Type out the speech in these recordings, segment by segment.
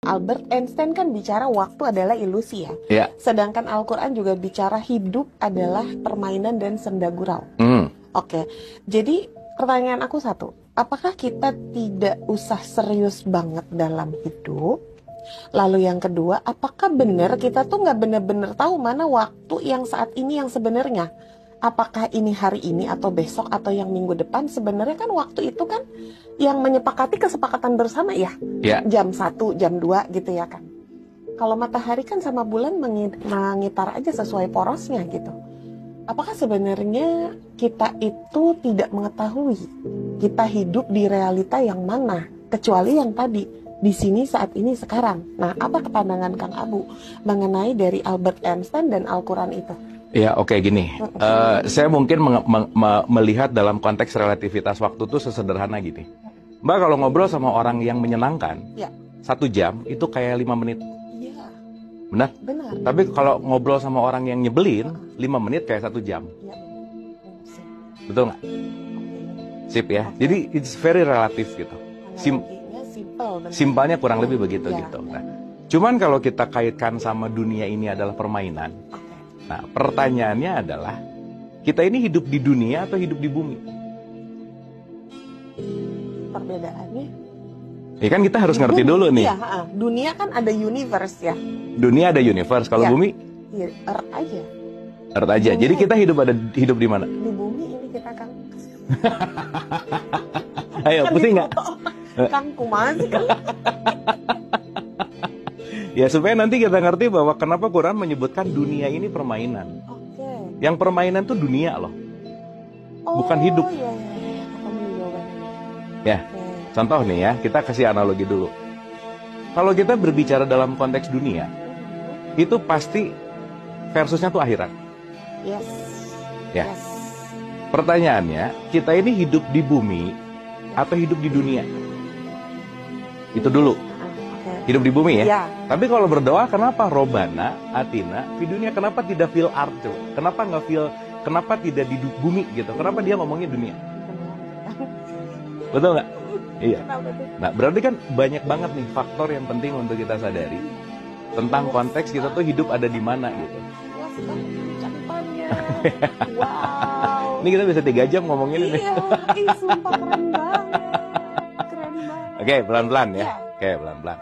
Albert Einstein kan bicara waktu adalah ilusi ya. Ya. Sedangkan Al-Quran juga bicara hidup adalah permainan dan senda gurau. Oke, jadi pertanyaan aku satu, apakah kita tidak usah serius banget dalam hidup? Lalu yang kedua, apakah benar kita tuh nggak benar-benar tahu mana waktu yang saat ini yang sebenarnya? Apakah ini hari ini atau besok atau yang minggu depan? Sebenarnya kan waktu itu kan yang menyepakati kesepakatan bersama ya. Jam 1, jam 2 gitu ya kan. Kalau matahari kan sama bulan mengitar aja sesuai porosnya gitu. Apakah sebenarnya kita itu tidak mengetahui kita hidup di realita yang mana? Kecuali yang tadi, di sini saat ini sekarang. Nah, apa pandangan Kang Abu mengenai dari Albert Einstein dan Al-Quran itu? Ya, oke, gini. Saya mungkin melihat dalam konteks relativitas waktu itu sesederhana gini. Mbak kalau ngobrol sama orang yang menyenangkan, 1 jam itu kayak 5 menit. Iya. Benar? Benar. Tapi kalau ngobrol sama orang yang nyebelin, 5 menit kayak 1 jam. Ya. Betul nggak? Sip ya. Jadi it's very relatif gitu. Simpelnya kurang lebih begitu gitu. Nah, cuman kalau kita kaitkan sama dunia ini adalah permainan. Nah, pertanyaannya adalah, kita ini hidup di dunia atau hidup di bumi? Perbedaannya? Ya kan kita harus ngerti dulu nih. Iya, dunia kan ada universe ya. Dunia ada universe, kalau bumi? Iya, Earth aja. Earth aja. Jadi kita hidup di mana? Di bumi ini kita kan. Ayo, pusing nggak? Kang kumaha sih kan? Ya supaya nanti kita ngerti bahwa kenapa Quran menyebutkan dunia ini permainan. Yang permainan tuh dunia loh, bukan hidup. Ya, contoh nih ya, kita kasih analogi dulu. Kalau kita berbicara dalam konteks dunia, itu pasti versusnya tuh akhirat. Ya. Pertanyaannya, kita ini hidup di bumi atau hidup di dunia? Itu dulu. Hidup di bumi ya. Tapi kalau berdoa, kenapa Robana atina di dunia? Kenapa tidak fil ard? Kenapa nggak fil? Kenapa tidak di bumi gitu? Kenapa dia ngomongnya dunia? Betul nggak? Iya. Nah, berarti kan banyak banget nih faktor yang penting untuk kita sadari tentang konteks kita tuh hidup ada di mana gitu. Wow. Ini kita bisa 3 jam ngomongin ini. Iya, sumpah keren banget. Keren banget. Oke, pelan-pelan ya. Oke, pelan-pelan.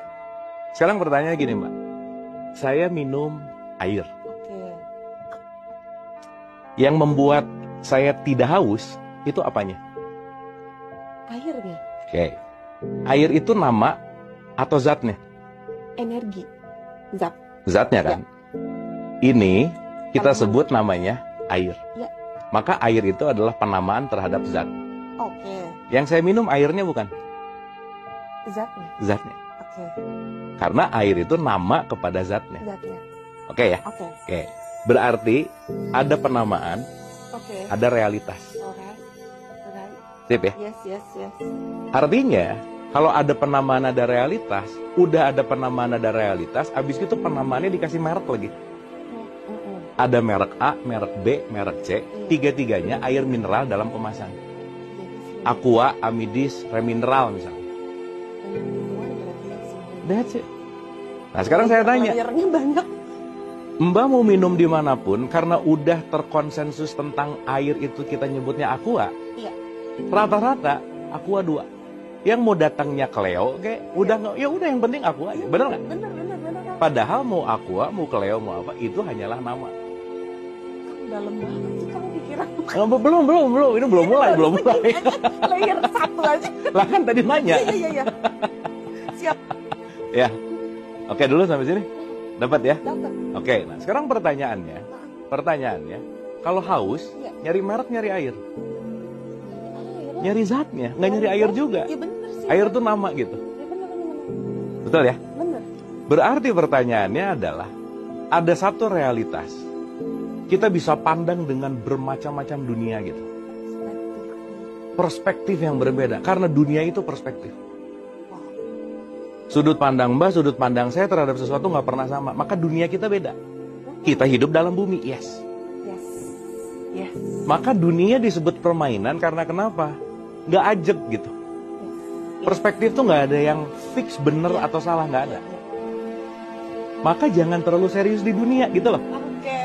Sekarang pertanyaannya gini, Mbak. Saya minum air. Yang membuat saya tidak haus, itu apanya? Airnya. Oke. Air itu nama atau zatnya? Energi. Zat. Zatnya kan? Ini kita sebut namanya air. Maka air itu adalah penamaan terhadap zat. Yang saya minum airnya bukan? Zatnya. Zatnya. Karena air itu nama kepada zatnya. Oke ya? Oke. Berarti ada penamaan, ada realitas. Sip ya? Yes. Artinya, kalau ada penamaan ada realitas, udah ada penamaan ada realitas, abis itu penamaannya dikasih merek lagi. Ada merek A, merek B, merek C, tiga-tiganya air mineral dalam kemasan. Aqua, Amidis, Remineral misalnya. That's it. Nah sekarang saya tanya, Mbak mau minum dimanapun, karena udah terkonsensus tentang air itu kita nyebutnya Aqua. Rata-rata Aqua 2. Yang mau datangnya Cleo, ya udah yang penting Aqua aja, bener nggak? Bener. Padahal mau Aqua, mau Cleo, mau apa, itu hanyalah nama. Dalam banget sih kamu pikiran. Belum, ini belum mulai. Layer 1 aja. Lah kan tadi nanya. Iya. Siap. Ya, oke dulu sampai sini, dapat ya? Dapat. Oke, nah sekarang pertanyaannya, kalau haus, nyari merek, nyari air, nyari zatnya, nggak nyari air juga. Iya bener sih. Air tuh nama gitu. Iya bener. Betul ya? Bener. Berarti pertanyaannya adalah, ada satu realitas, kita bisa pandang dengan bermacam-macam dunia gitu. Perspektif yang berbeda, karena dunia itu perspektif. Sudut pandang Mbak, sudut pandang saya terhadap sesuatu nggak pernah sama. Maka dunia kita beda. Kita hidup dalam bumi, yes. Maka dunia disebut permainan karena kenapa? Nggak ajeg gitu. Perspektif tuh nggak ada yang fix bener atau salah, nggak ada. maka jangan terlalu serius di dunia gitu loh. Oke,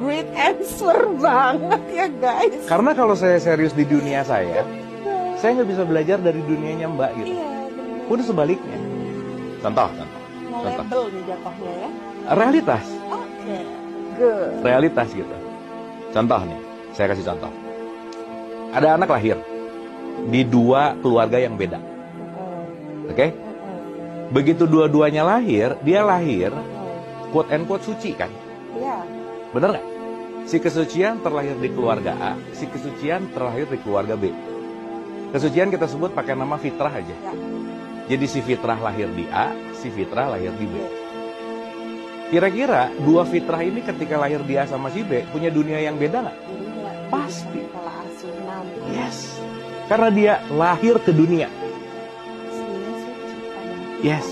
great answer banget ya guys. Karena kalau saya serius di dunia saya nggak bisa belajar dari dunianya Mbak gitu. Iya, benar. Pun sebaliknya. Contoh. Label nih jatuhnya ya. Realitas. Oke, good. Realitas gitu. Contoh nih, saya kasih contoh. Ada anak lahir di dua keluarga yang beda. Oke? Begitu dua-duanya lahir, dia lahir quote and quote suci kan? Iya. Bener nggak? Si kesucian terlahir di keluarga A, si kesucian terlahir di keluarga B. Kesucian kita sebut pakai nama fitrah aja. Ya. Jadi si fitrah lahir di A, si fitrah lahir di B. Kira-kira dua fitrah ini ketika lahir di A sama si B punya dunia yang beda nggak? Iya. Pasti. Pola asuh nanti. Yes. Karena dia lahir ke dunia. Aslinya suci padahal. Yes.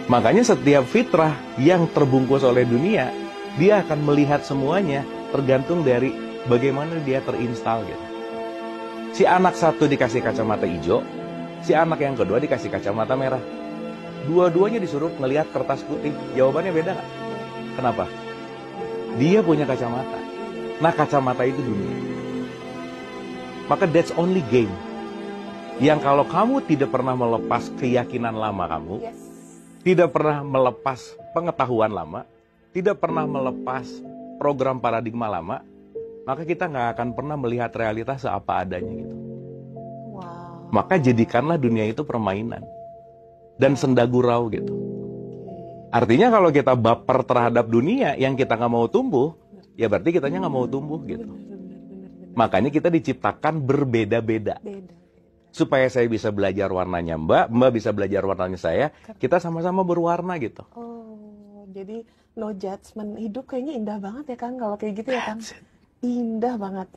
Makanya setiap fitrah yang terbungkus oleh dunia, dia akan melihat semuanya tergantung dari bagaimana dia terinstal gitu. Si anak satu dikasih kacamata hijau, si anak yang kedua dikasih kacamata merah. Dua-duanya disuruh ngelihat kertas putih. Jawabannya beda nggak? Kenapa? Dia punya kacamata. Nah, kacamata itu dunia. Maka that's only game. Yang kalau kamu tidak pernah melepas keyakinan lama kamu, Yes. tidak pernah melepas pengetahuan lama, tidak pernah melepas program paradigma lama, maka kita nggak akan pernah melihat realitas seapa adanya gitu. Wow. Maka jadikanlah dunia itu permainan dan senda gurau gitu. Artinya kalau kita baper terhadap dunia yang kita nggak mau tumbuh, ya berarti kitanya nggak mau tumbuh gitu. Benar. Makanya kita diciptakan berbeda-beda. Beda. Supaya saya bisa belajar warnanya Mbak bisa belajar warnanya saya, kita sama-sama berwarna gitu. Oh, jadi no judgment. Hidup kayaknya indah banget ya Kang kalau kayak gitu ya Kang. Indah banget.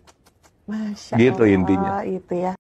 Masya Gitu Allah, intinya. itu ya.